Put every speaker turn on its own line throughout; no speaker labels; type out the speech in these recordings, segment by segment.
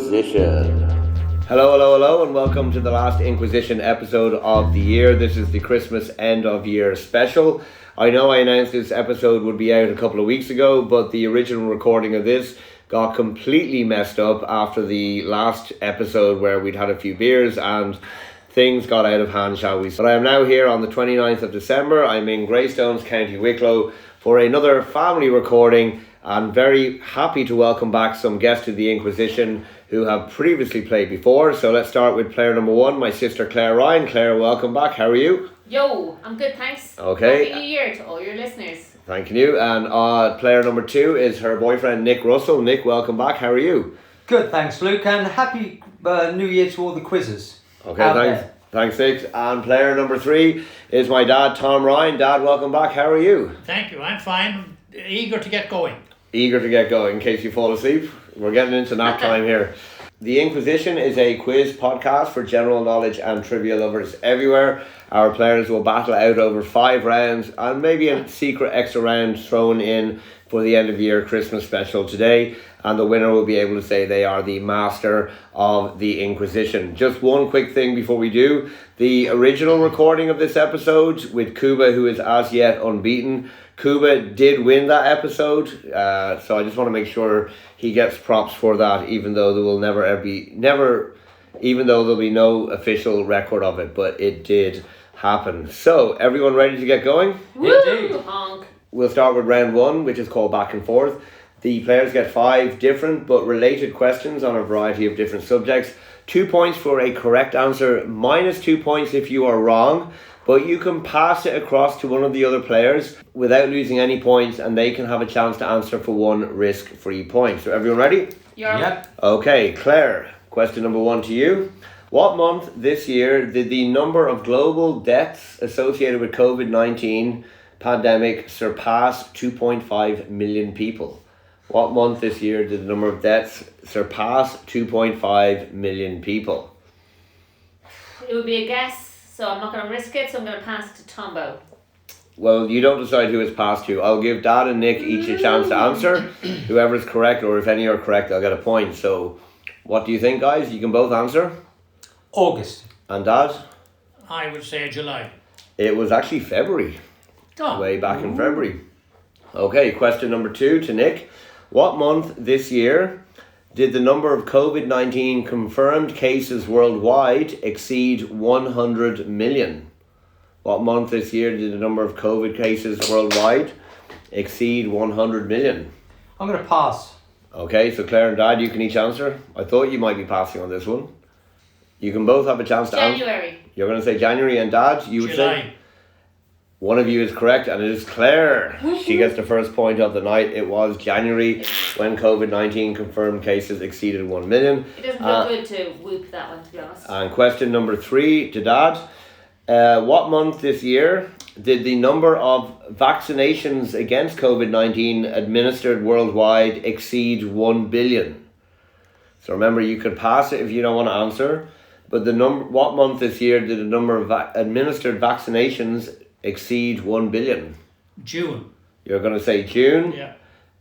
Inquizition. Hello, and welcome to the last Inquizition episode of the year. This is the Christmas end of year special. I know I announced this episode would be out a couple of weeks ago, but the original recording of this got completely messed up after the last episode where we'd had a few beers and things got out of hand, shall we say. But I am now here on the 29th of December. I'm in Greystones, County Wicklow, for another family recording. I'm very happy to welcome back some guests to the Inquizition who have previously played before. So let's start with player number one, my sister Clare Ryan. Clare, welcome back. How are you?
Yo, I'm good, thanks.
Okay.
Happy New Year to all your listeners.
Thank you. And player number two is her boyfriend Nick Russell. Nick, welcome back. How are you?
Good, thanks, Luke, and happy New Year to all the quizzes.
Okay, thanks, Nick. And player number three is my dad, Tom Ryan. Dad, welcome back. How are you?
Thank you. I'm fine. Eager to get going.
Eager to get going in case you fall asleep. We're getting into nap time here. The Inquizition is a quiz podcast for general knowledge and trivia lovers everywhere. Our players will battle out over 5 rounds and maybe a secret extra round thrown in for the end of year Christmas special today. And the winner will be able to say they are the master of the Inquizition. Just one quick thing before we do. The original recording of this episode with Kuba, who is as yet unbeaten. Kuba did win that episode, so I just want to make sure he gets props for that, even though there will even though there'll be no official record of it, but it did happen. So, everyone ready to get going?
Woo! Honk.
We'll start with round one, which is called back and forth. The players get 5 different but related questions on a variety of different subjects. 2 points for a correct answer, minus 2 points if you are wrong. But you can pass it across to one of the other players without losing any points, and they can have a chance to answer for 1 risk-free point. So everyone ready?
Yep.
Okay, Claire, question number 1 to you. What month this year did the number of global deaths associated with COVID-19 pandemic surpass 2.5 million people? What month this year did the number of deaths surpass 2.5 million people?
It would be a guess, so I'm not going to risk it, so I'm going to pass it to Tombo.
Well, you don't decide who it's passed to. I'll give Dad and Nick each a chance to answer. Whoever's correct, or if any are correct, they'll get a point. So, what do you think, guys? You can both answer.
August.
And Dad?
I would say July.
It was actually February.
Oh.
Way back in February. Okay, question number 2 to Nick. What month this year did the number of COVID-19 confirmed cases worldwide exceed 100 million? What month this year did the number of COVID cases worldwide exceed 100 million?
I'm going to pass.
Okay, so Claire and Dad, you can each answer. I thought you might be passing on this one. You can both have a chance to answer.
January.
You're going to say January, and Dad, you would
July.
say? One of you is correct, and it is Claire. She gets the first point of the night. It was January when COVID-19 confirmed cases exceeded 1 million.
It doesn't feel good to whoop that one, to be honest.
And question number 3 to Dad. What month this year did the number of vaccinations against COVID-19 administered worldwide exceed 1 billion? So remember, you could pass it if you don't want to answer. But what month this year did the number of administered vaccinations exceed 1 billion?
June.
You're going to say June?
Yeah.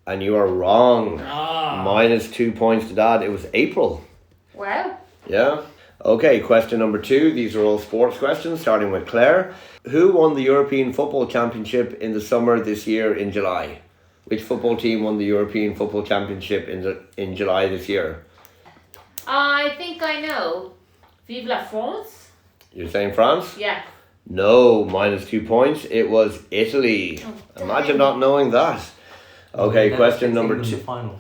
And you are wrong.
Ah.
Minus 2 points to Dad. It was April.
Wow.
Yeah. Okay, question number 2. These are all sports questions, starting with Claire. Who won the European Football Championship in the summer this year in July? Which football team won the European Football Championship in July this year?
I think I know. Vive la France?
You're saying France?
Yeah.
No, minus 2 points. It was Italy.
Oh,
Imagine not knowing that. Okay,
Never
question
picked
number
England in
2.
the final.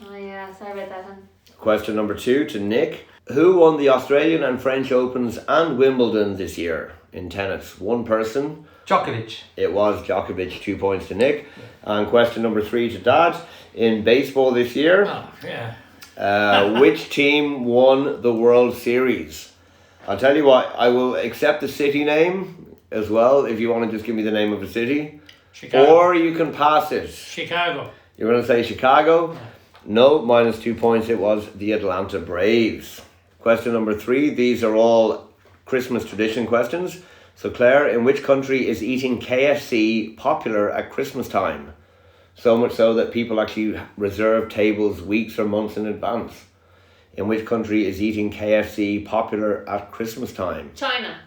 Oh yeah, sorry about that one.
Question number 2 to Nick. Who won the Australian and French Opens and Wimbledon this year in tennis? One person.
Djokovic.
It was Djokovic. 2 points to Nick. And question number 3 to Dad. In baseball this year,
Oh, yeah.
which team won the World Series? I'll tell you what, I will accept the city name as well if you want to just give me the name of a city.
Chicago.
Or you can pass it.
Chicago.
You're going to say Chicago? No, minus 2 points. It was the Atlanta Braves. Question number 3. These are all Christmas tradition questions. So Claire, in which country is eating KFC popular at Christmas time? So much so that people actually reserve tables weeks or months in advance. In which country is eating KFC popular at Christmas time?
China.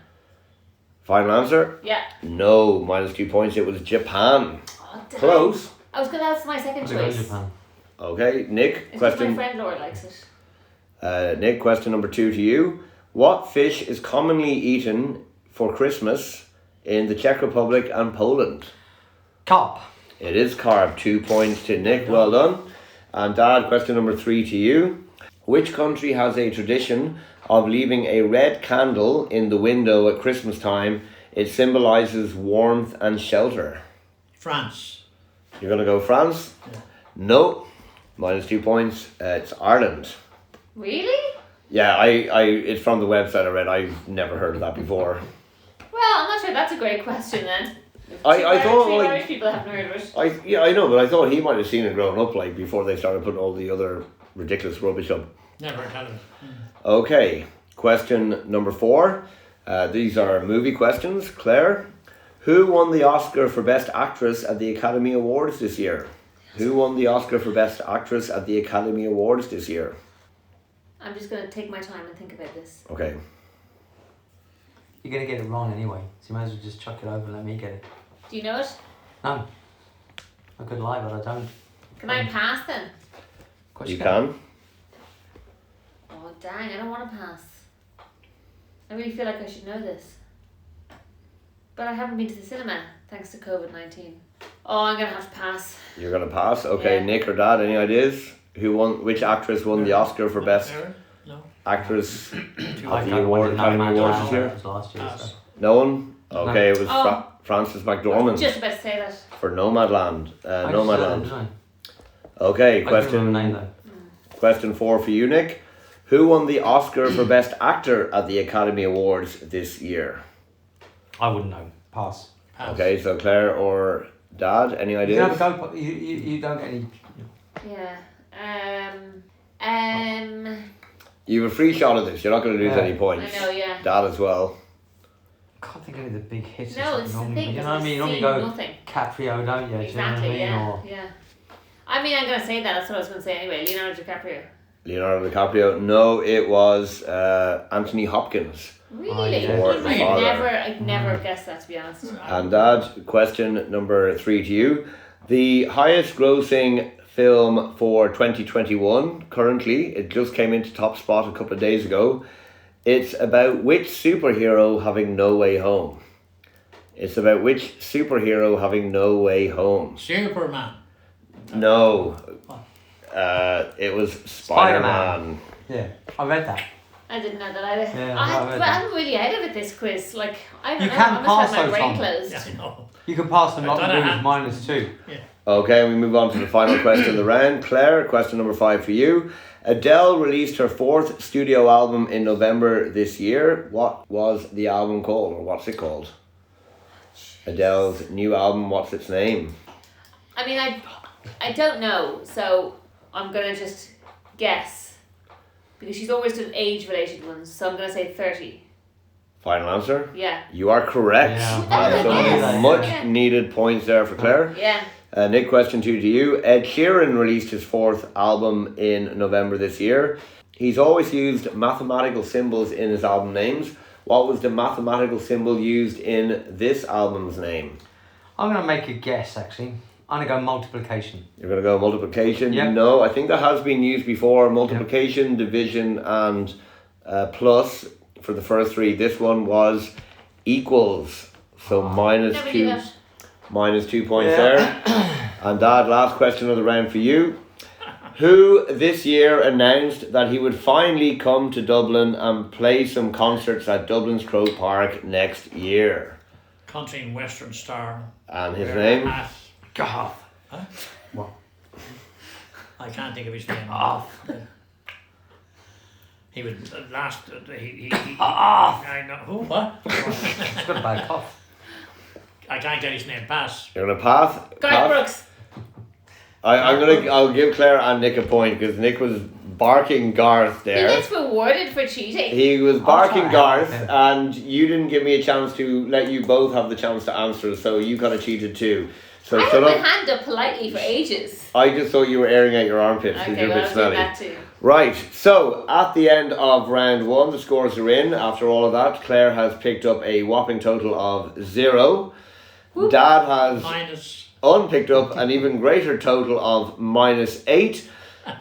Final answer?
Yeah.
No, -2 points. It was Japan.
Oh, damn.
Close.
I was going to ask my second choice.
Japan.
Okay, Nick,
It's just
question.
my friend Laura likes it.
Nick, question number 2 to you. What fish is commonly eaten for Christmas in the Czech Republic and Poland?
Carp.
It is carp. 2 points to Nick. Well done. And Dad, question number 3 to you. Which country has a tradition of leaving a red candle in the window at Christmas time? It symbolises warmth and shelter.
France.
You're going to go France?
Yeah.
No. -2 points. It's Ireland.
Really?
Yeah, it's from the website I read. I've never heard of that before.
Well, I'm not sure that's a great question then.
I thought,
Three
like-
Irish people haven't heard of it.
I know, but I thought he might have seen it growing up, like, before they started putting all the other ridiculous rubbish up.
Never heard of it.
Okay, question number 4. These are movie questions. Claire, who won the Oscar for Best Actress at the Academy Awards this year? Who won the Oscar for Best Actress at the Academy Awards this year?
I'm just going to take my time and think about this.
Okay.
You're going to get it wrong anyway, so you might as well just chuck it over and let me get it.
Do you know it?
No. I could lie, but I don't.
Can I pass then?
Of course
You can.
Oh, dang, I don't want to pass. I really feel like I should know this. But I haven't been to the cinema, thanks to COVID-19. Oh, I'm going to have to pass.
You're going to pass? Okay,
Yeah.
Nick or Dad, any ideas? Which actress won the Oscar for Best
Aaron? No.
Actress
I
at the
don't want to know
Academy
Matt
Awards
Lauer,
this year?
that was last year,
Pass.
so.
No one? Okay, it was
Oh.
Frances McDormand
Just about to say that.
for Nomadland.
I
Nomadland.
just-
Okay,
I couldn't remember the name
question
though.
question 4 for you, Nick. Who won the Oscar for Best Actor at the Academy Awards this year?
I wouldn't know. Pass.
Pass.
Okay, so Claire or Dad, any
You
ideas?
can have a go, but you don't get any.
Yeah.
You have a free shot at this. You're not going to lose
Yeah.
any points.
I know, yeah.
Dad as well.
I can't think of any of the big hits.
No, it's the
normally,
thing.
you know what I mean? You
I've
normally
seen
go
nothing.
Caprio, don't you?
Exactly,
Do you know what I mean?
yeah. I mean, I'm going to say that. That's what I was going to say anyway. Leonardo DiCaprio.
Leonardo DiCaprio. No, it was Anthony Hopkins.
Really?
yeah.
Or
I'd
father.
I'd never guessed that, to be honest.
And Dad, question number 3 to you. The highest grossing film for 2021, currently, it just came into top spot a couple of days ago. It's about which superhero having no way home? It's about which superhero having no way home?
Superman.
No. It was Spider-Man.
Yeah, I read that.
I didn't know that either.
Yeah, I read that.
I'm really out of it, this quiz. Like, I don't
You
know.
can
I must
pass
have my
those,
brain
Tom.
closed.
Yeah, I know.
You can pass them
I
not
don't know
lose
how-
-2.
Okay, we move on to the final question of the round. Claire, question number 5 for you. Adele released her 4th studio album in November this year. What was the album called, or what's it called? Adele's new album, what's its name?
I mean, I don't know, so I'm going to just guess. Because she's always done age-related ones, so I'm going to say 30.
Final answer?
Yeah.
You are correct.
Yeah.
Oh,
Some
yes.
much
Yeah.
needed points there for Claire.
Yeah.
Nick, question 2 to you. Ed Sheeran released his 4th album in November this year. He's always used mathematical symbols in his album names. What was the mathematical symbol used in this album's name?
I'm going to make a guess, actually. I'm going to go multiplication.
You're going to go multiplication?
Yep.
No, I think that has been used before. Multiplication, division, and plus for the first 3. This one was equals. So
Never knew that.
minus 2 points there. And Dad, last question of the round for you. Who this year announced that he would finally come to Dublin and play some concerts at Dublin's Croke Park next year?
Country and Western star.
And his
Wearing a
name?
hat.
Garth.
Huh?
What?
I can't think of his name. He was last. I know who. What?
It's got a bad cough.
I can't get his name. Pass.
You're gonna pass?
Guy
Pass?
Brooks.
I'll give Claire and Nick a point because Nick was barking Garth
He
there.
gets rewarded for cheating.
He was barking
try.
Garth,
Yeah.
and you didn't give me a chance to let you both have the chance to answer, so you kind of cheated too. So
I had
shut
my
up.
hand up politely for ages.
I just thought you were airing out your armpits because
Okay,
you're a
well,
bit
I'll do
smelly.
that too.
Right, so at the end of round 1, the scores are in. After all of that, Claire has picked up a whopping total of 0.
Whoop.
Dad has
Minus.
unpicked up an even greater total of -8.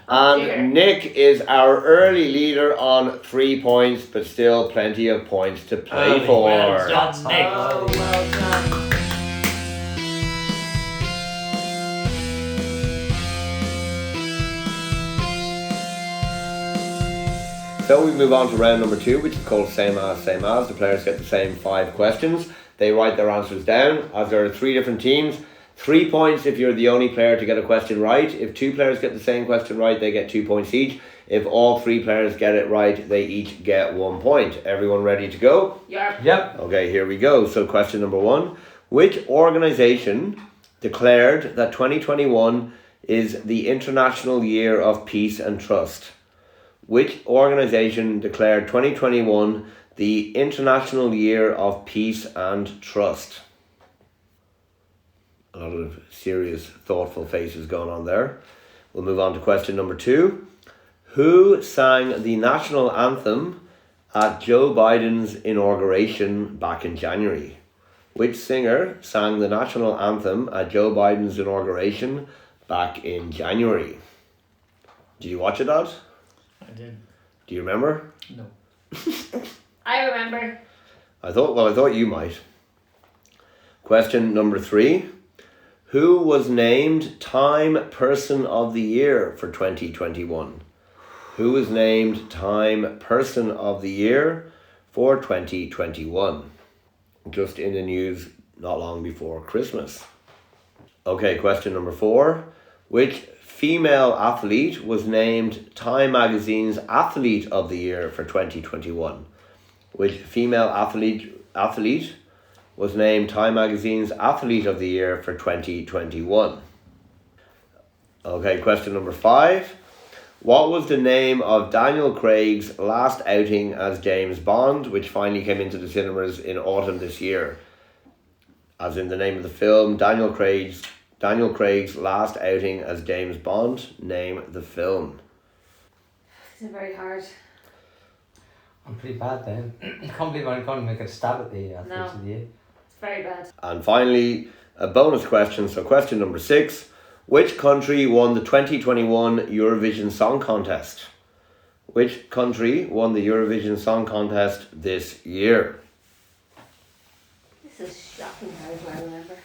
And
dear.
Nick is our early leader on 3 points, but still plenty of points to play
Early.
for.
Well done,
That's
Nick.
Oh, well done.
So we move on to round number 2, which is called same as, same as. The players get the same 5 questions. They write their answers down. As there are 3 different teams, 3 points if you're the only player to get a question right. If 2 players get the same question right, they get 2 points each. If all 3 players get it right, they each get 1 point. Everyone ready to go?
Yep.
Okay, here we go. So question number 1. Which organisation declared that 2021 is the International Year of Peace and Trust? Which organisation declared 2021 the International Year of Peace and Trust? A lot of serious, thoughtful faces going on there. We'll move on to question number 2. Who sang the national anthem at Joe Biden's inauguration back in January? Which singer sang the national anthem at Joe Biden's inauguration back in January? Did you watch it, Dad?
I did.
Do you remember?
No.
I remember.
I thought you might. Question number 3. Who was named Time Person of the Year for 2021? Who was named Time Person of the Year for 2021? Just in the news not long before Christmas. Okay, question number 4. Which female athlete was named Time Magazine's Athlete of the Year for 2021? Which female athlete was named Time Magazine's Athlete of the Year for 2021? Okay, question number 5. What was the name of Daniel Craig's last outing as James Bond, which finally came into the cinemas in autumn this year? As in the name of the film, Daniel Craig's last outing as James Bond. Name the film.
This is very hard.
I'm pretty bad then. I can't believe I'm going to make a stab at the athletes
No.
of the year.
It's very bad.
And finally, a bonus question. So question number 6. Which country won the 2021 Eurovision Song Contest? Which country won the Eurovision Song Contest this year?
This is shocking how I remember.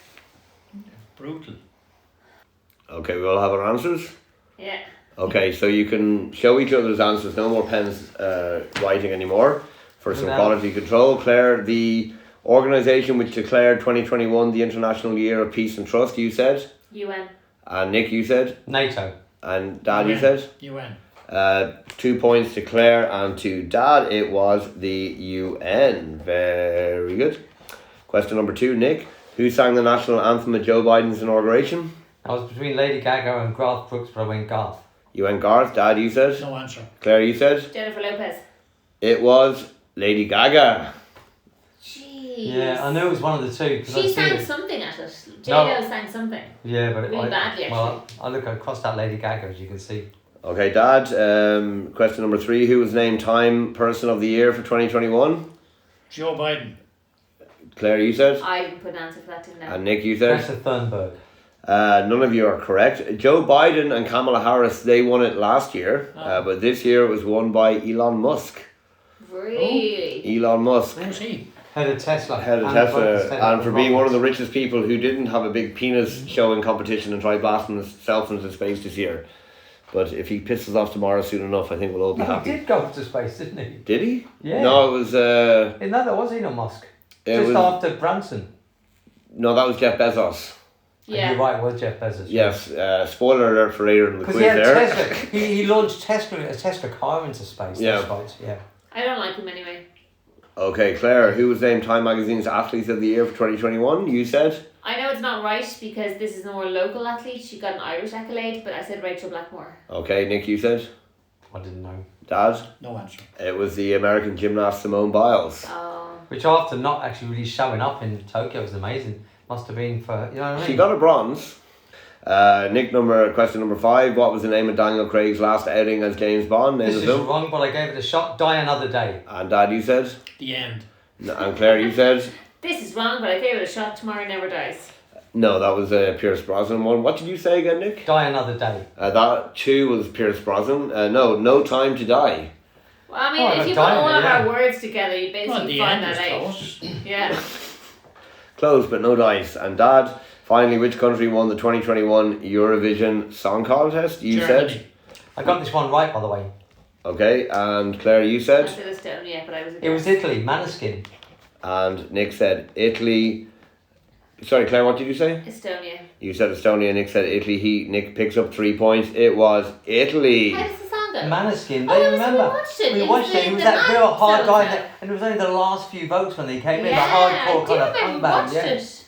Brutal.
Okay, we all have our answers?
Yeah.
Okay, so you can show each other's answers. No more pens writing anymore for some
No.
quality control. Claire, the organisation which declared 2021 the International Year of Peace and Trust, you said.
UN.
And Nick, you said.
NATO.
And Dad, you
UN.
said.
UN.
2 points to Claire, and to Dad it was the UN. Very good. Question number 2, Nick. Who sang the national anthem at Joe Biden's inauguration?
I was between Lady Gaga and Garth Brooks, but I went Garth.
You went Garth. Dad, you said.
No answer.
Claire, you said.
Jennifer Lopez.
It was Lady Gaga.
Jeez.
Yeah, I know it was one of the two. 'cause
She
I've seen
sang
it.
something at it.
No.
J-Lo sang something.
Yeah, but
Really badly,
well, I look across that Lady Gaga, as you can see.
Okay, Dad. Question number 3. Who was named Time Person of the Year for 2021?
Joe Biden.
Claire, you said.
I even put an answer for that, didn't I?
And Nick, you said.
Greta Thunberg.
None of you are correct. Joe Biden and Kamala Harris, they won it last year. But this year it was won by Elon Musk.
Really?
Elon Musk.
Who's he?
Head of Tesla.
Head of
And
Tesla, and for being one of the
rockets.
richest people who didn't have a big penis showing competition and tried blasting himself into space this year. But if he pisses off tomorrow soon enough, I think we'll all be
No,
happy.
he did go to space, didn't he?
Did he?
Yeah.
No, it was
Isn't that was Elon Musk?
It
Just
was-
after Branson.
no, that was Jeff Bezos.
Yeah.
You're right, it was Jeff Bezos.
Yes, spoiler alert for later in the
Because
quiz
he had
there.
Tesla. He launched a Tesla car into space.
Yeah.
That's right, yeah.
I don't like him anyway.
Okay, Claire, who was named Time Magazine's Athlete of the Year for 2021? You said?
I know it's not right because this is a more local athlete. She got an Irish accolade, but I said Rachel Blackmore.
Okay, Nick, you said?
I didn't know.
Dad?
No answer.
It was the American gymnast Simone Biles.
Oh.
Which after not actually really showing up in Tokyo was amazing. Must have been for, you know what I mean?
She got a bronze. Nick, question number 5. What was the name of Daniel Craig's last outing as James Bond? Name
This
of
is
the film?
wrong, but I gave it a shot. Die Another Day.
And Dad, you said?
The end.
And Claire, you said?
This is wrong, but I gave it a shot. Tomorrow Never Dies.
No, that was Pierce Brosnan one. What did you say again, Nick?
Die Another Day.
That too was Pierce Brosnan. No Time to Die.
Well, I mean, if you put all of our words together, you
Well,
basically
the
find
end
that
was
out.
close.
Yeah.
Close, but no dice. And Dad, finally, which country won the 2021 Eurovision Song Contest? You
Germany.
said?
I got this one right, by the way.
Okay, and Claire, you
I
said?
said Estonia, but I was.
It was Italy, Maneskin.
And Nick said Italy. Sorry, Claire, what did you say?
Estonia.
You said Estonia, Nick said Italy. Nick picks up 3 points. It was Italy.
How does the song go?
Maneskin,
Oh,
they
yes,
remember.
we watched it.
We
It
watched
was
it.
the-
It was
the
that real
man
hard
so
guy,
sad.
and it was only the last few votes when they came in. The
Yeah,
hardcore
I
kind
do
of
remember
punk
we
band,
watched
yeah.
it.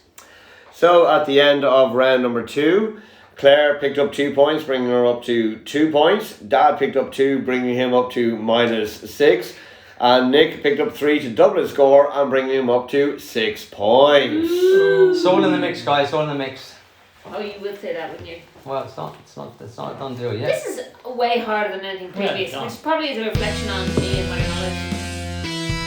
So at the end of round number 2, Claire picked up 2 points, bringing her up to 2 points. Dad picked up 2, bringing him up to -6. And Nick picked up 3 to double his score and bring him up to 6 points.
It's all in the mix, guys. All in the mix.
Oh, you would say that, wouldn't you?
Well, it's not a done deal yet.
This is way harder than anything
Well
previous,
done.
which probably is a reflection on me and my knowledge.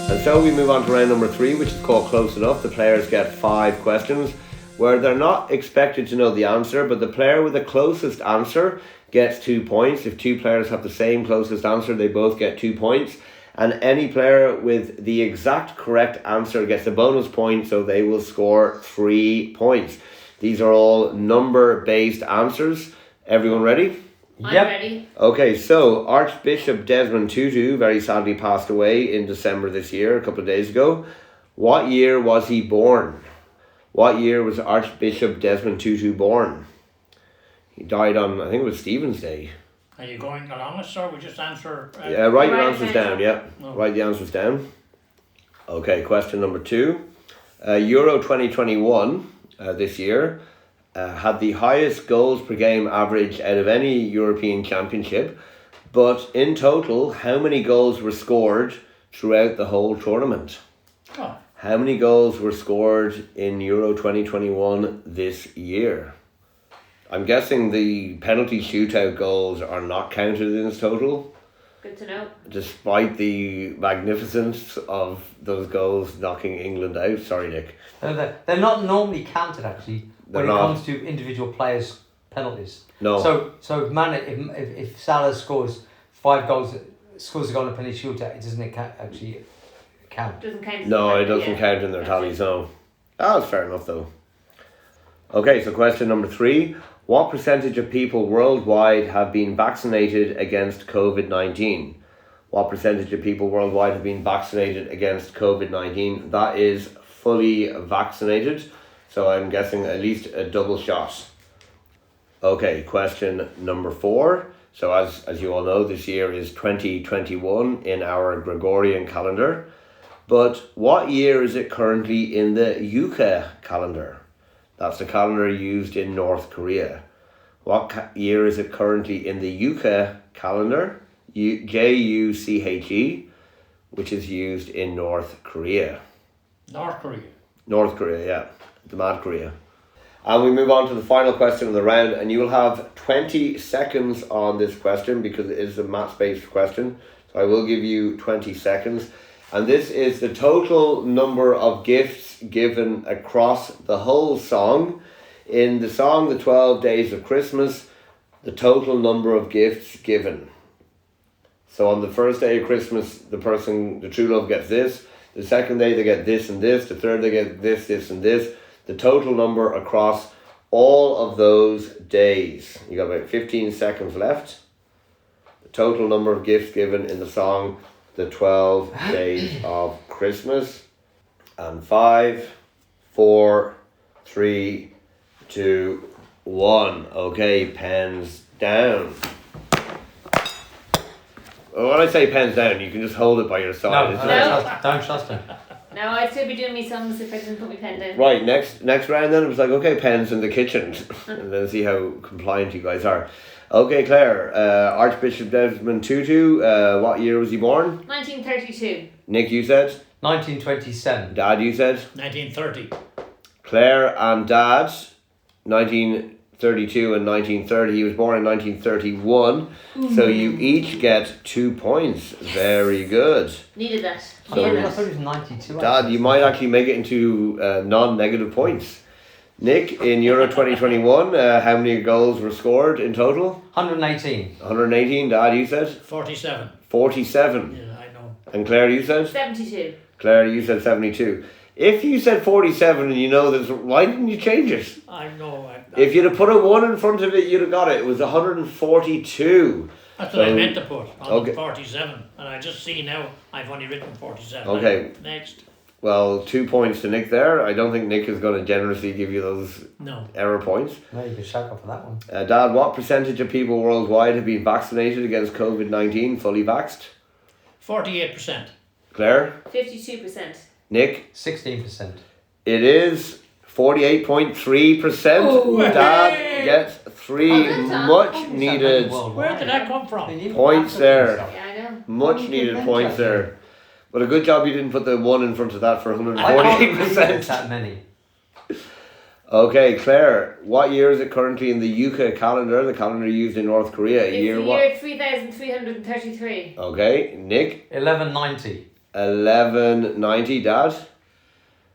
And so we move on to round number 3, which is called Close Enough. The players get 5 questions where they're not expected to know the answer, but the player with the closest answer gets 2 points. If 2 players have the same closest answer, they both get 2 points. And any player with the exact correct answer gets a bonus point, so they will score 3 points. These are all number-based answers. Everyone ready?
I'm
Yep.
ready.
Okay, so Archbishop Desmond Tutu very sadly passed away in December this year, a couple of days ago. What year was he born? What year was Archbishop Desmond Tutu born? He died on, I think it was Stephen's Day.
Are you going along with, sir? We just answer.
Yeah, write your
Write
answers
it
down,
down.
yeah.
Oh.
Write the answers down. Okay, question number 2. Euro 2021 this year had the highest goals per game average out of any European championship, but in total, how many goals were scored throughout the whole tournament?
Oh,
How many goals were scored in Euro 2021 this year? I'm guessing the penalty shootout goals are not counted in this total,
Good to know.
despite the magnificence of those goals knocking England out. Sorry, Nick.
They're not normally counted actually
They're
when it
not.
comes to individual players' penalties.
No.
So if Salah scores 5 goals, scores a goal in a penalty shootout, it doesn't actually count.
Doesn't count. as
No,
a
it
penalty,
doesn't
yeah.
count in their
That's
tallies,
it.
no. That's fair enough, though. Okay, so question number 3. What percentage of people worldwide have been vaccinated against COVID-19? What percentage of people worldwide have been vaccinated against COVID-19? That is fully vaccinated, so I'm guessing at least a double shot. Okay, question number 4. So as you all know, this year is 2021 in our Gregorian calendar. But what year is it currently in the Yuka calendar? That's the calendar used in North Korea. What year is it currently in the Yuka calendar? Juche, which is used in North Korea.
North Korea.
North Korea, yeah. The Mad Korea. And we move on to the final question of the round, and you will have 20 seconds on this question because it is a maths-based question. So I will give you 20 seconds. And this is the total number of gifts given across the whole song. In the song, The 12 Days of Christmas, the total number of gifts given. So on the first day of Christmas, the true love gets this. The second day, they get this and this. The third, they get this, this, and this. The total number across all of those days. You got about 15 seconds left. The total number of gifts given in the song, The 12 Days of Christmas. And 5, 4, 3, 2, 1. Okay, pens down. Well, when I say pens down, you can just hold it by your side.
No,
isn't it?
don't trust him.
No, I'd still be doing me sums if I didn't put my pen down.
Right, next round then it was like, okay, pens in the kitchen. And then see how compliant you guys are. Okay, Claire, Archbishop Desmond Tutu, what year was he born?
1932.
Nick, you said?
1927.
Dad, you said?
1930.
Claire and Dad, 1932 and 1930. He was born in 1931. So you each get 2 points. Very good.
Needed that.
I
Needed
thought it
that.
was 92.
Dad, you might actually make it into non-negative points. Nick, in Euro 2021, how many goals were scored in total?
118.
118. Dad, you said?
47.
47.
Yeah, I know.
And Claire, you said?
72.
Claire, you said 72. If you said 47 and you know this, why didn't you change it?
I know.
If you'd have put a 1 in front of it, you'd have got it. It was 142.
That's what I
So-
meant to put. On
Okay.
47. And I just see now I've only written 47.
Okay.
Next.
Well, 2 points to Nick there. I don't think Nick is going to generously give you those
No.
error points.
No, you can shack off for that one.
Dad, what percentage of people worldwide have been vaccinated against COVID-19, fully vaxxed?
48%.
Claire?
52%.
Nick?
16%.
It is 48.3%.
Ooh.
Dad
Hey.
gets 3
Well done.
much needed
Where did that come from?
Points there.
Yeah, I know.
much needed points there. But a good job you didn't put the 1 in front of that for
I can't believe it's
148%.
that many.
Okay, Claire, what year is it currently in the Yuka calendar, the calendar used in North Korea?
It's
Year
the
what?
year 3333.
Okay, Nick,
1190.
1190. Dad?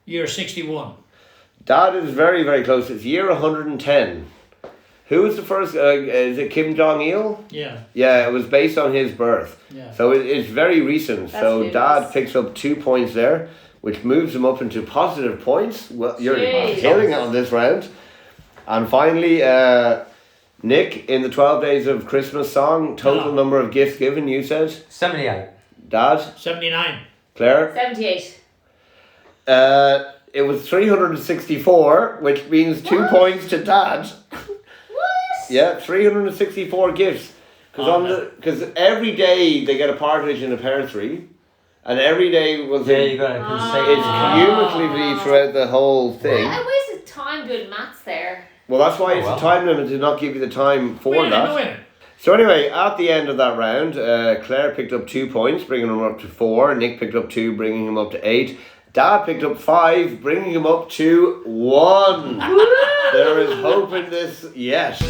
Year 61.
Dad is very, very close. It's year 110. Who was the first? Is it Kim Jong-il?
Yeah.
Yeah, it was based on his birth.
Yeah.
So it's very recent.
That's
so
famous.
Dad picks up 2 points there, which moves him up into positive points. Well, you're
Jeez.
killing it on this round. And finally, Nick, in the 12 Days of Christmas song, total
Yeah.
number of gifts given, you said?
78.
Dad?
79.
Claire?
78.
It was 364, which means 2
What?
points to Dad.
What?
Yeah, 364 gifts. Because every day they get a partridge in a pear tree, and every day was
Yeah, you got to
it's cumulatively throughout the whole thing.
I wasted time doing maths there.
Well, that's why it's
well.
a time limit to not give you the time for
Wait a
that.
minute.
So anyway, at the end of that round, Claire picked up 2 points, bringing him up to 4. Nick picked up 2, bringing him up to 8. Dad picked up 5, bringing him up to 1. There is hope in this yet.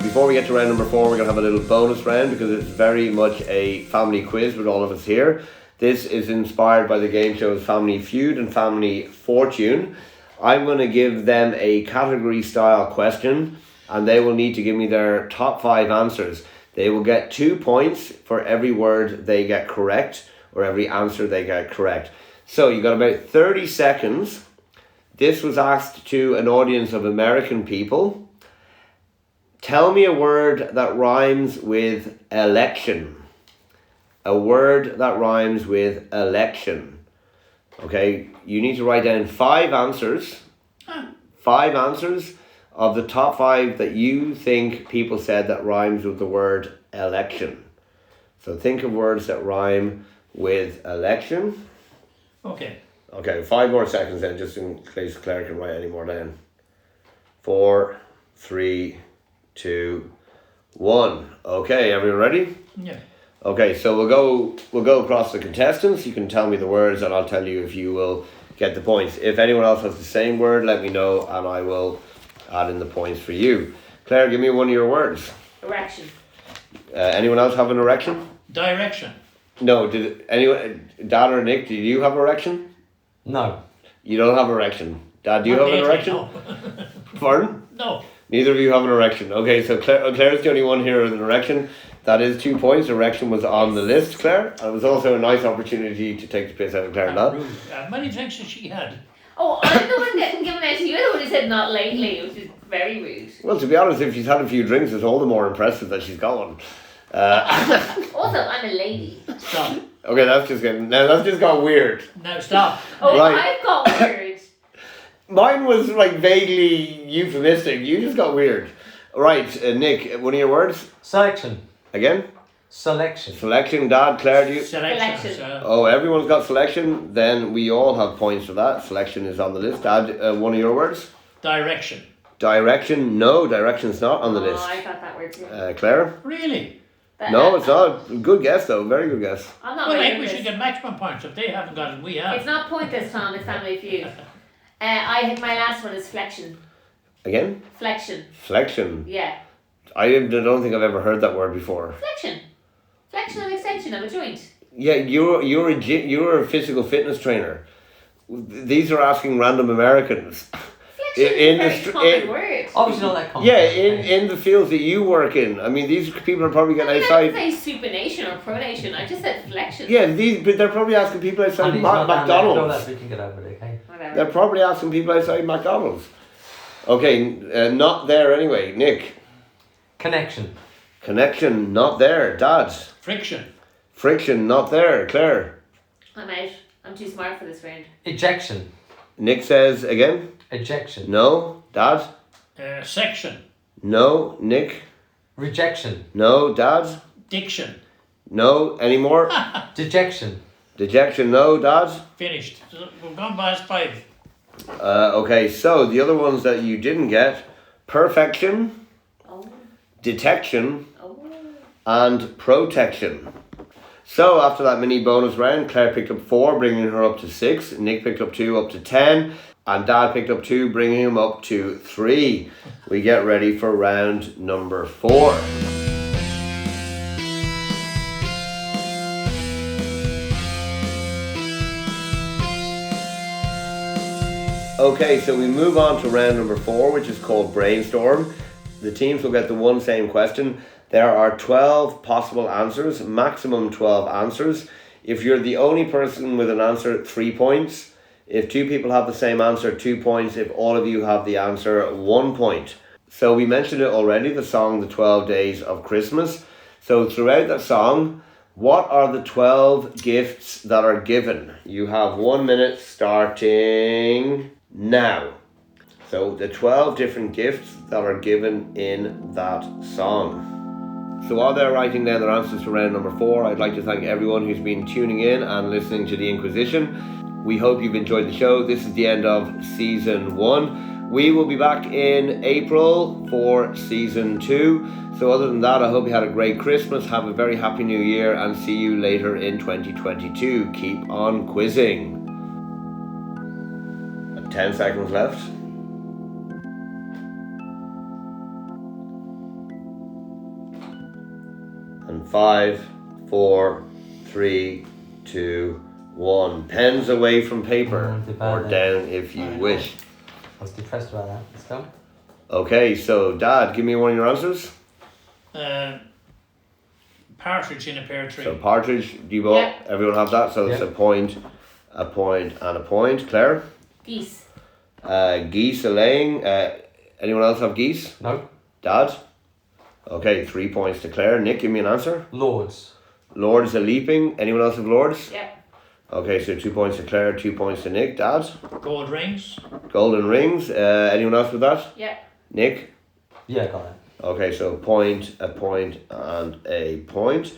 Before we get to round number 4, we're going to have a little bonus round because it's very much a family quiz with all of us here. This is inspired by the game shows Family Feud and Family Fortune. I'm going to give them a category style question and they will need to give me their top 5 answers. They will get 2 points for every word they get correct or every answer they get correct. So you got about 30 seconds. This was asked to an audience of American people. Tell me a word that rhymes with election. A word that rhymes with election. Okay, you need to write down 5 answers. 5 answers of the top 5 that you think people said that rhymes with the word election. So think of words that rhyme with election.
Okay.
Okay, 5 more seconds then, just in case Claire can write any more down. 4, 3, 2, 1. Okay, everyone ready?
Yeah.
Okay, so we'll go across the contestants. You can tell me the words and I'll tell you if you will get the points. If anyone else has the same word, let me know and I will add in the points for you. Claire, give me one of your words.
Erection.
Anyone else have an erection?
Direction.
No, did anyone, Dad or Nick, did you have erection?
No.
You don't have erection. Dad, do you have an erection?
No.
Pardon?
No.
Neither of you have an erection. Okay, so Claire's the only one here with an erection. That is 2 points. Erection was on the list, Claire. And it was also a nice opportunity to take the piss out of Claire. Not.
Rude. Many drinks that she had.
Oh, I'm the one getting given out to you. You're the one who said not lately, which is very rude.
Well, to be honest, if she's had a few drinks, it's all the more impressive that she's got one.
Also, I'm a lady.
Stop.
Okay, that's just got weird.
Now stop.
Oh,
Right.
I've got weird.
Mine was like vaguely euphemistic. You just got weird. Right, Nick, one of your words?
Selection.
Again?
Selection.
Selection, Dad, Claire, do you?
Selection.
Selection.
Oh, everyone's got selection. Then we all have points for that. Selection is on the list. Dad, one of your words?
Direction.
Direction? No, direction's not on the
Oh,
list.
I got that word too.
Claire?
Really?
No, it's not. Good guess though. Very good guess.
I'm not
Well, I
very
think we
good
should
at
get maximum points. If they haven't got it, we
this.
have.
It's not pointless, Tom. It's Family Feud. My last one is flexion.
Again?
Flexion.
Flexion.
Yeah.
I don't think I've ever heard that word before.
Flexion. Flexion and extension of a joint.
Yeah, you're a physical fitness trainer. These are asking random Americans.
Flexion
In
is
the
a very
str-
common word.
Obviously not that common.
Yeah, in the fields that you work in. I mean, these people are probably getting
I didn't
outside.
say supination or pronation. I just said flexion.
Yeah, but they're probably asking people outside
And he's not down there. No,
McDonald's.
that we can get over it, okay?
Whatever.
They're probably asking people outside McDonald's. Okay, not there anyway. Nick.
Connection.
Connection, not there. Dad.
Friction.
Friction, not there. Claire.
I'm out. I'm too smart for this round.
Ejection.
Nick says again.
Ejection.
No. Dad.
Section.
No. Nick.
Rejection.
No. Dad.
Diction.
No. Any more?
Dejection.
Dejection, no. Dad.
Finished. So we've gone past 5.
Okay, so the other ones that you didn't get: perfection,
Oh.
detection,
Oh.
and protection. So after that mini bonus round, Claire picked up 4, bringing her up to 6. Nick picked up 2, up to 10. And Dad picked up 2, bringing him up to 3. We get ready for round number 4. Okay, so we move on to round number 4, which is called Brainstorm. The teams will get the one same question. There are 12 possible answers, maximum 12 answers. If you're the only person with an answer, 3 points. If 2 people have the same answer, 2 points. If all of you have the answer, 1 point. So we mentioned it already, the song, The 12 Days of Christmas. So throughout that song, what are the 12 gifts that are given? You have 1 minute starting now. So the 12 different gifts that are given in that song. So while they're writing down their answers to round number 4, I'd like to thank everyone who's been tuning in and listening to the Inquisition. We hope you've enjoyed the show. This is the end of season 1. We will be back in April for season 2. So other than that, I hope you had a great Christmas. Have a very happy new year and see you later in 2022. Keep on quizzing. 10 seconds left. And 5, 4, 3, 2, 1. Pens away from paper, or down if you wish.
I was depressed about that. Let's go.
Okay, so Dad, give me one of your answers.
Partridge in a pear tree.
So partridge, do you both?
Yeah.
Everyone have that? So it's
Yeah.
a point, and a point. Claire?
Geese.
Geese a laying. Anyone else have geese?
No.
Dad? Okay, 3 points to Claire. Nick, give me an answer.
Lords.
Lords a leaping. Anyone else have lords?
Yep.
Okay, so 2 points to Claire, 2 points to Nick. Dad?
Gold rings.
Golden rings. Anyone else with that?
Yep.
Nick?
Yeah, got it.
Okay, so a point, and a point.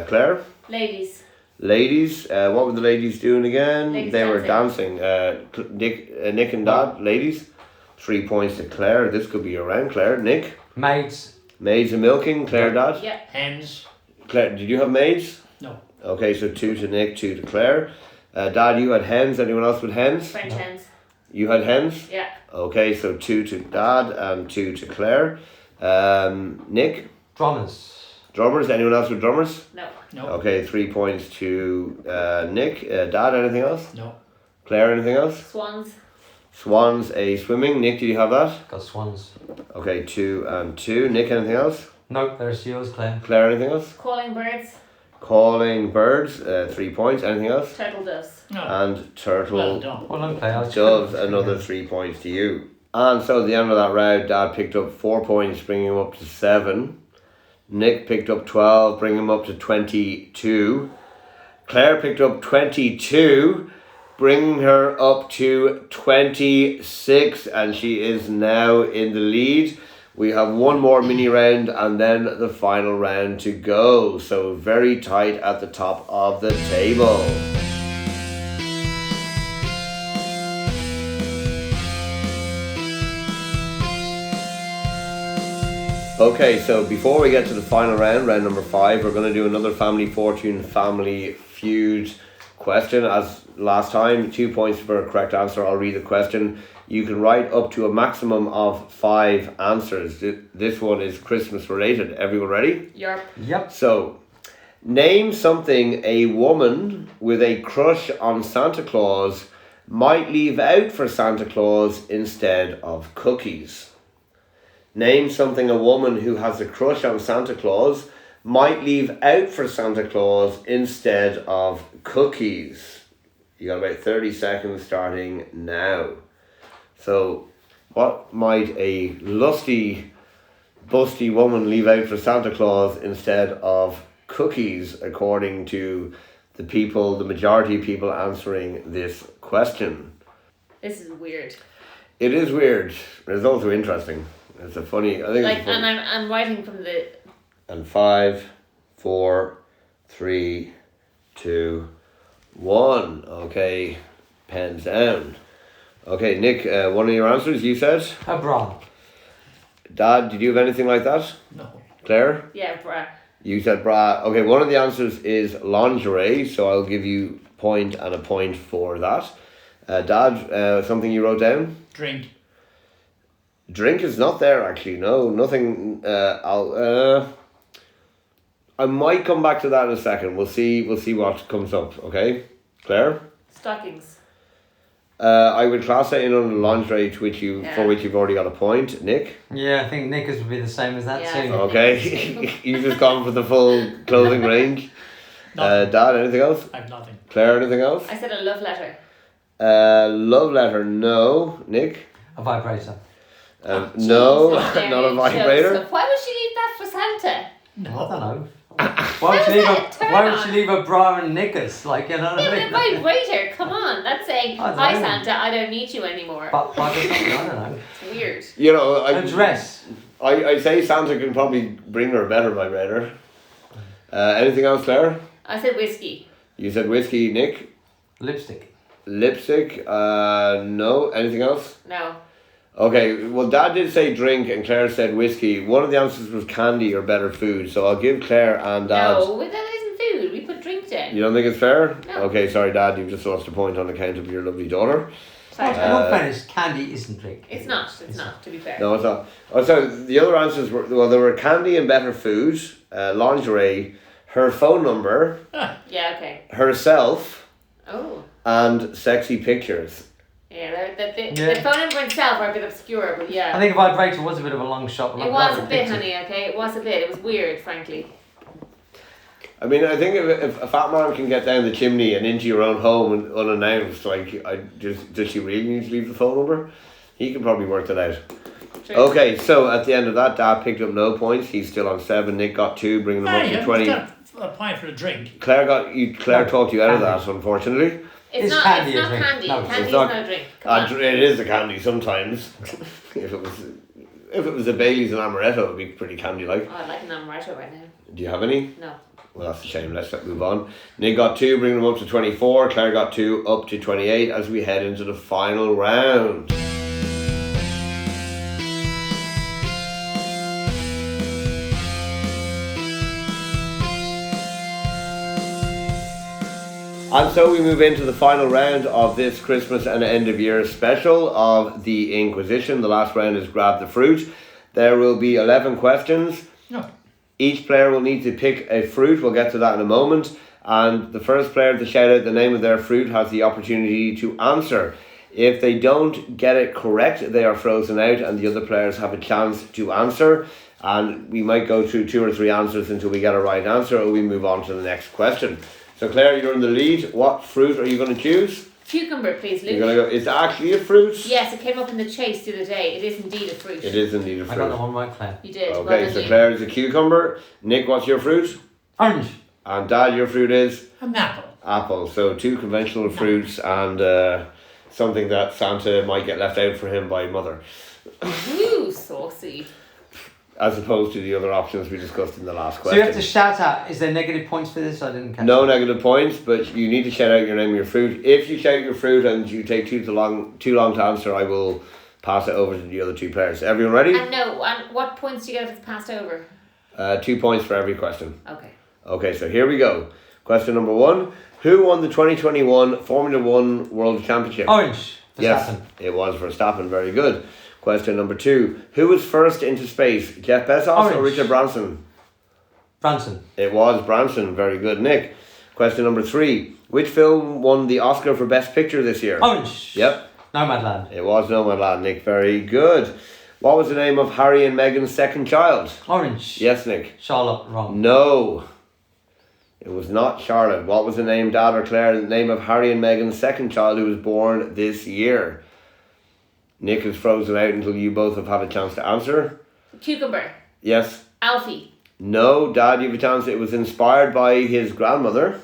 Claire?
Ladies.
Ladies, what were the ladies doing again?
Ladies
they were dancing. Nick and Dad, ladies. 3 points to Claire. This could be your round, Claire. Nick?
Maids.
Maids and milking. Claire, Dad?
Yep.
Hens.
Claire, did you have maids?
No.
Okay, so 2 to Nick, 2 to Claire. Dad, you had hens. Anyone else with hens?
French hens.
You had hens?
Yeah.
Okay, so 2 to Dad and 2 to Claire. Nick?
Drummers.
Drummers. Anyone else with drummers?
No.
No.
Okay, 3 points to Nick. Dad, anything else?
No.
Claire, anything else?
Swans.
Swans, a swimming. Nick, did you have that?
Got swans.
Okay, 2 and 2. Nick, anything else?
No, there's yours, Claire.
Claire, anything else?
Calling birds.
Calling birds, 3 points. Anything else?
Turtle doves.
No.
And turtle
Well done.
Well done, Claire.
doves, another 3 points to you. And so at the end of that round, Dad picked up 4 points, bringing him up to 7. Nick picked up 12, bringing him up to 22. Claire picked up 22, bringing her up to 26, and she is now in the lead. We have one more mini round and then the final round to go. So very tight at the top of the table. Okay, so before we get to the final round, round number 5, we're going to do another Family Fortune, Family Feud question. As last time, 2 points for a correct answer. I'll read the question. You can write up to a maximum of 5 answers. This one is Christmas related. Everyone ready?
Yep.
So, name something a woman with a crush on Santa Claus might leave out for Santa Claus instead of cookies. Name something a woman who has a crush on Santa Claus might leave out for Santa Claus instead of cookies. You got about 30 seconds starting now. So, what might a lusty, busty woman leave out for Santa Claus instead of cookies, according to the people, the majority of people answering this question?
This is weird.
It is weird. It's also interesting. It's a funny. I think.
Like,
it's funny.
and I'm writing from the.
And 5, 4, 3, 2, 1. Okay, pens down. Okay, Nick. One of your answers you said.
A bra.
Dad, did you have anything like that?
No.
Claire?
Yeah, bra.
You said bra. Okay, one of the answers is lingerie, so I'll give you point and a point for that. Dad, something you wrote down?
Drink.
Drink is not there actually. No, nothing. I might come back to that in a second. We'll see what comes up. Okay, Claire.
Stockings.
I would class that in on the lingerie for which
Yeah.
you've already got a point. Nick.
Yeah, I think Nickers would be the same as that
Yeah.
too.
Okay, you've just gone for the full clothing range.
Nothing.
Dad, anything else?
I have nothing.
Claire, anything else?
I said a love letter.
Love letter, no. Nick?
A vibrator.
No,
Jeez,
not a
Mary
vibrator.
Joseph. Why would she leave that for Santa?
I don't know.
That
Why would, she
was
leave
it, turn
why would
on.
she leave a bra and knickers? Like, you know what
Yeah,
I
but a
mean?
vibrator, come on. That's saying,
I don't
hi
know.
Santa, I don't need you anymore.
But I don't know.
It's weird.
You know,
A dress.
I say Santa can probably bring her a better vibrator. Anything else, Claire?
I said whiskey.
You said whiskey, Nick.
Lipstick.
Lipstick, no. Anything else?
No.
Okay, well, Dad did say drink and Claire said whiskey. One of the answers was candy or better food, so I'll give Claire and Dad.
No, that isn't food. We put drink down.
You don't think it's fair?
No.
Okay, sorry, Dad, you've just lost a point on account of your lovely daughter.
Sorry.
In all fairness, candy isn't drink.
It's not, to be fair.
No, it's not. Oh, so the other answers were, well, there were candy and better food, lingerie, her phone number,
Yeah, okay.
herself,
Oh.
and sexy pictures.
Yeah, the
Yeah.
phone number itself are a bit obscure, but yeah.
I think a vibrator was a bit of a long shot.
It was a bit, honey, okay? It was a bit. It was weird, frankly.
I mean, I think if a fat man can get down the chimney and into your own home and unannounced, like, does she really need to leave the phone number? He can probably work that out.
True.
Okay, so at the end of that, Dad picked up no points. He's still on 7. Nick got 2, bringing him up to 20.
Got a pint for a drink.
Claire talked you out of that, unfortunately.
It's
Is
not
candy
it's
a
not
drink?
candy.
No,
Candy
it's
is
not.
no drink. Come on.
It is a candy sometimes. if it was a Bailey's and amaretto, it would be pretty candy like.
Oh, I'd like an amaretto right now.
Do you have any?
No.
Well, that's a shame. Let's move on. Nick got 2, bringing him up to 24. Claire got 2, up to 28 as we head into the final round. And so we move into the final round of this Christmas and end of year special of the Inquizition. The last round is Grab the Fruit. There will be 11 questions.
No.
Each player will need to pick a fruit. We'll get to that in a moment. And the first player to shout out the name of their fruit has the opportunity to answer. If they don't get it correct, they are frozen out and the other players have a chance to answer. And we might go through 2 or 3 answers until we get a right answer, or we move on to the next question. So Claire, you're in the lead. What fruit are you going to choose?
Cucumber, please, Luke.
You're going to go, is it actually a fruit?
Yes, it came up in the chase the other day. It is indeed a fruit.
It is indeed a
I got
fruit.
the one right, Claire.
You did.
Okay,
Well done,
so
Luke.
Claire is a cucumber. Nick, what's your fruit?
Orange.
And Dad, your fruit is?
An apple.
Apple. So 2 conventional fruits and something that Santa might get left out for him by mother.
Ooh, saucy.
As opposed to the other options we discussed in the last
So
question.
you have to shout out. Is there negative points for this? I didn't catch
No
it.
negative points, but you need to shout out your name of your fruit. If you shout your fruit and you take too long to answer, I will pass it over to the other two players. Everyone ready?
And no, and what points do you get if it's passed over?
2 points for every question.
Okay.
Okay, so here we go. Question number 1. Who won the 2021 Formula 1 World Championship?
Orange. Verstappen.
Yes, it was Verstappen. Very good. Question number 2. Who was first into space? Jeff Bezos or Richard Branson?
Branson.
It was Branson. Very good, Nick. Question number 3. Which film won the Oscar for Best Picture this year?
Orange.
Yep.
Nomadland.
It was Nomadland, Nick. Very good. What was the name of Harry and Meghan's second child?
Orange.
Yes, Nick.
Charlotte. Wrong.
No. It was not Charlotte. What was the name, Dad or Claire, the name of Harry and Meghan's second child who was born this year? Nick is frozen out until you both have had a chance to answer.
Cucumber.
Yes.
Alfie.
No, Dad, you have a chance. It was inspired by his grandmother.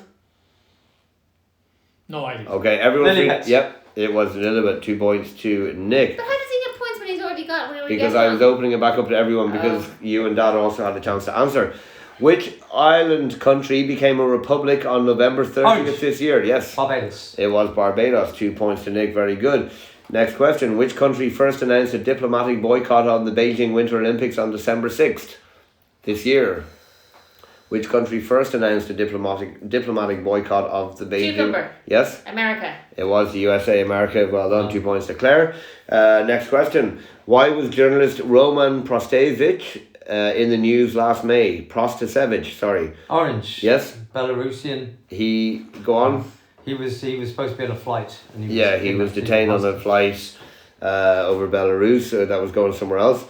No idea.
Okay, everyone.
Lilibet.
Yep, it was Lilibet. 2 points to Nick.
But how does he get points when he's already got? When he already
Because
gets
I was
one?
opening it back up to everyone because you and Dad also had a chance to answer. Which island country became a republic on November 30th
Orange.
this year? Yes.
Barbados.
It was Barbados. 2 points to Nick. Very good. Next question. Which country first announced a diplomatic boycott on the Beijing Winter Olympics on December 6th this year? Which country first announced a diplomatic boycott of the Beijing...
Cucumber.
Yes?
America.
It was the USA, America. Well done. 2 points to Claire. Next question. Why was journalist Roman Prostasevich in the news last May? Prostasevich, sorry.
Orange.
Yes?
Belarusian.
Go on.
He was supposed to be on a flight. And
He was detained on a flight over Belarus that was going somewhere else.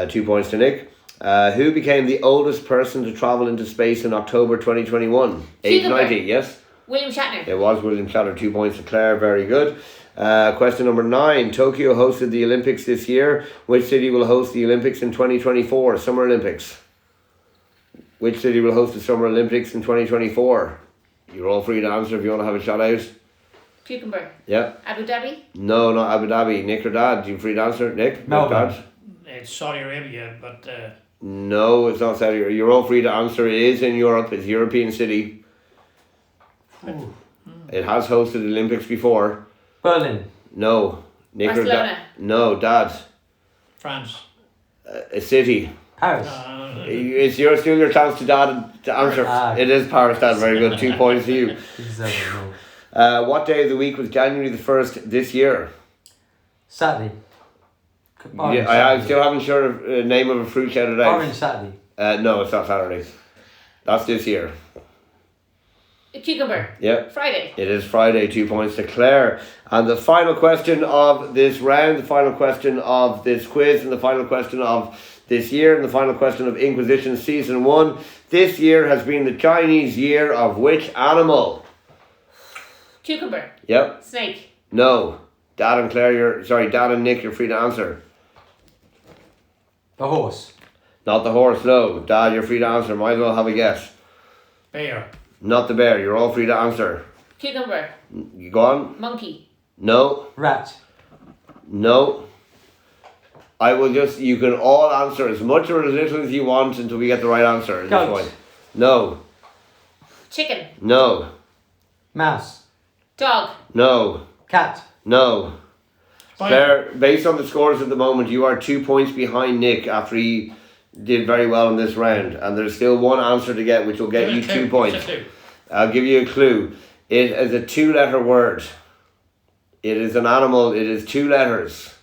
2 points to Nick. Who became the oldest person to travel into space in October 2021? Age 90, yes?
William Shatner.
It was William Shatner. 2 points to Claire. Very good. Question number 9. Tokyo hosted the Olympics this year. Which city will host the Olympics in 2024? Summer Olympics. Which city will host the Summer Olympics in 2024? You're all free to answer if you want to have a shout out.
Cucumber.
Yep.
Abu Dhabi.
No, not Abu Dhabi. Nick or Dad? You free to answer? Nick?
Melbourne.
Dad?
It's Saudi Arabia, but
No, it's not Saudi Arabia. You're all free to answer. It is in Europe. It's a European city. It has hosted the Olympics before.
Berlin.
No. Nick or
Barcelona.
Dad? No, Dad.
France.
A city.
Paris.
It's still your chance to Dad to answer. It is Paris, Dad. Very good. 2 points to you. What day of the week was January the 1st this year?
Saturday.
Yeah, I still haven't sure of the name of a fruit shouted out.
Orange Saturday.
No, it's not Saturday. That's this year.
Cucumber.
Yep.
Friday.
It is Friday. 2 points to Claire. And the final question of this round, the final question of this quiz, and the final question of this year, and the final question of Inquisition Season 1. This year has been the Chinese year of which animal?
Cucumber.
Yep.
Snake.
No. Dad and Claire, Dad and Nick, you're free to answer.
The horse.
Not the horse, no. Dad, you're free to answer. Might as well have a guess.
Bear.
Not the bear. You're all free to answer.
Cucumber.
You go on?
Monkey.
No.
Rat.
No. You can all answer as much or as little as you want until we get the right answer at
Goat.
this point. No.
Chicken.
No.
Mouse.
Dog.
No.
Cat.
No.
Spider.
Claire, based on the scores at the moment, you are 2 points behind Nick after he did very well in this round. And there's still one answer to get, which will get you 2 points. I'll give you a clue. It is a 2-letter word. It is an animal. It is 2 letters.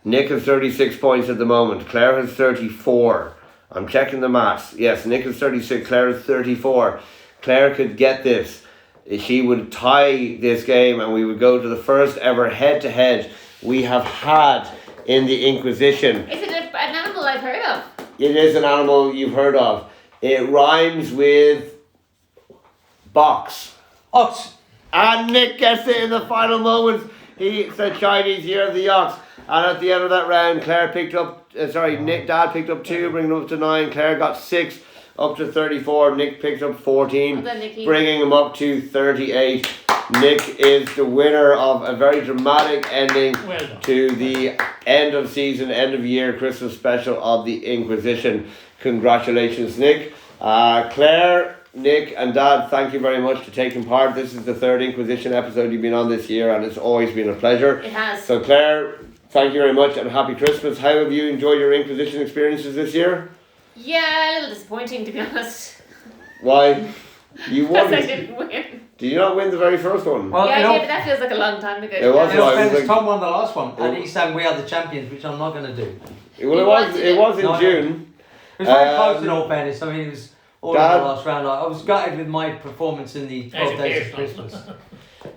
Nick has 36 points at the moment. Claire has 34. I'm checking the maths. Yes, Nick has 36. Claire has 34. Claire could get this. She would tie this game and we would go to the first ever head-to-head we have had in the Inquisition.
Is it an animal I've heard of?
It is an animal you've heard of. It rhymes with box.
Ox.
And Nick gets it in the final moments. It's the Chinese year of the ox. And at the end of that round, Dad picked up 2, bringing him up to 9. Claire got 6, up to 34. Nick picked up 14,
Well done, Nicky.
bringing him up to 38. Nick is the winner of a very dramatic ending
Well done.
to the end of season, end of year Christmas special of the Inquisition. Congratulations, Nick. Claire, Nick and Dad, thank you very much for taking part. This is the 3rd Inquisition episode you've been on this year and it's always been a pleasure.
It has.
So Claire, thank you very much and happy Christmas. How have you enjoyed your Inquisition experiences this year?
Yeah, a little disappointing to be honest.
Why? You won.
Because I didn't win.
Did you not win the very first one?
Well,
Yeah,
you
I
know,
did, but that feels like a long time ago.
It was
in all
like-
fairness,
like-
Tom won the last one, and he sang "We Are the Champions," which I'm not going to do.
Well, it was in
No,
June.
It was very
Um,
close in all fairness. I mean, it was all in
Dad-
the last round. I was gutted with my performance in the 12 days of Christmas.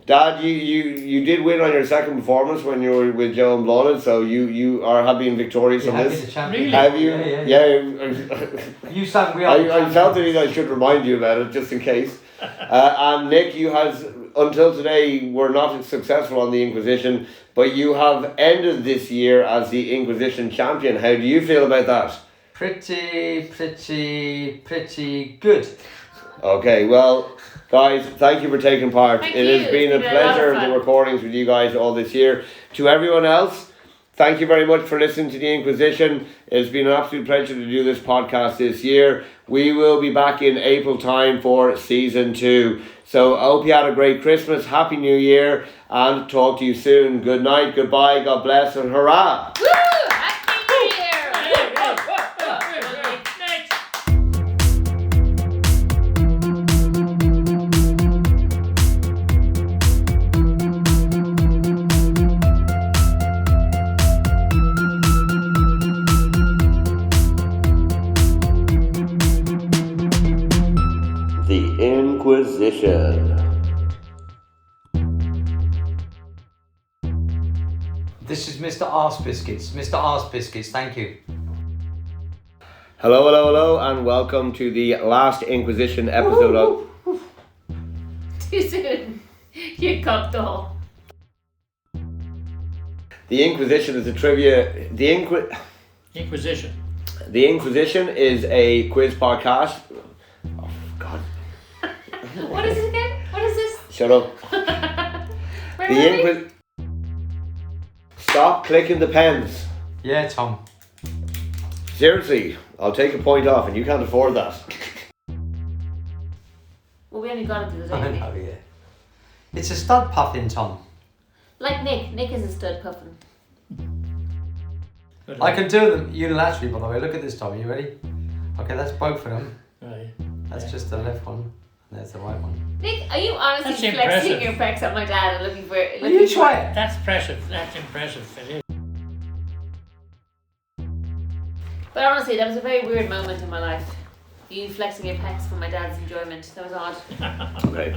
Dad, you did win on your second performance when you were with Joe and Blonde, so you have been victorious
You
on
have been
this.
the champion.
Really?
Have you?
Yeah. You sang "We Are the
I
Champions."
felt that I should remind you about it just in case. And Nick, you has until today were not successful on the Inquisition, but you have ended this year as the Inquisition champion. How do you feel about that?
Pretty good.
Okay, well, guys, thank you for taking part.
Thank
It
you.
has been a
It's been a lot of
pleasure,
fun.
the recordings with you guys all this year. To everyone else, thank you very much for listening to the Inquisition. It's been an absolute pleasure to do this podcast this year. We will be back in April time for season 2. So I hope you had a great Christmas, Happy New Year, and talk to you soon. Good night, goodbye, God bless, and hurrah!
Woo! Happy New Year!
Next.
The Inquisition.
This is Mr. Arse Biscuits. Mr. Arse Biscuits, thank you.
Hello, and welcome to the last Inquisition episode of...
Too soon. You cocked all.
The Inquisition is a trivia...
Inquisition.
The Inquisition is a quiz podcast. Oh, God.
What is it again? What is this?
Shut up.
Where
The
are we?
Inquisition... Stop clicking the pens.
Yeah, Tom.
Seriously, I'll take a point off and you can't afford that.
Well, we only got it the
I
other day.
know, yeah. It's a stud puffin, Tom.
Like Nick. Nick is a stud puffin.
Good
I
luck.
can do them unilaterally, by the way. Look at this, Tom. Are you ready? Okay, that's both of them.
Right.
That's just the left one. And there's the right one.
Nick, are you honestly
That's
flexing
impressive.
your pecs at my dad and looking for...
Will you try it?
That's impressive. That's impressive. It is.
But honestly, that was a very weird moment in my life. You flexing your pecs for my dad's enjoyment. That was odd.
Okay.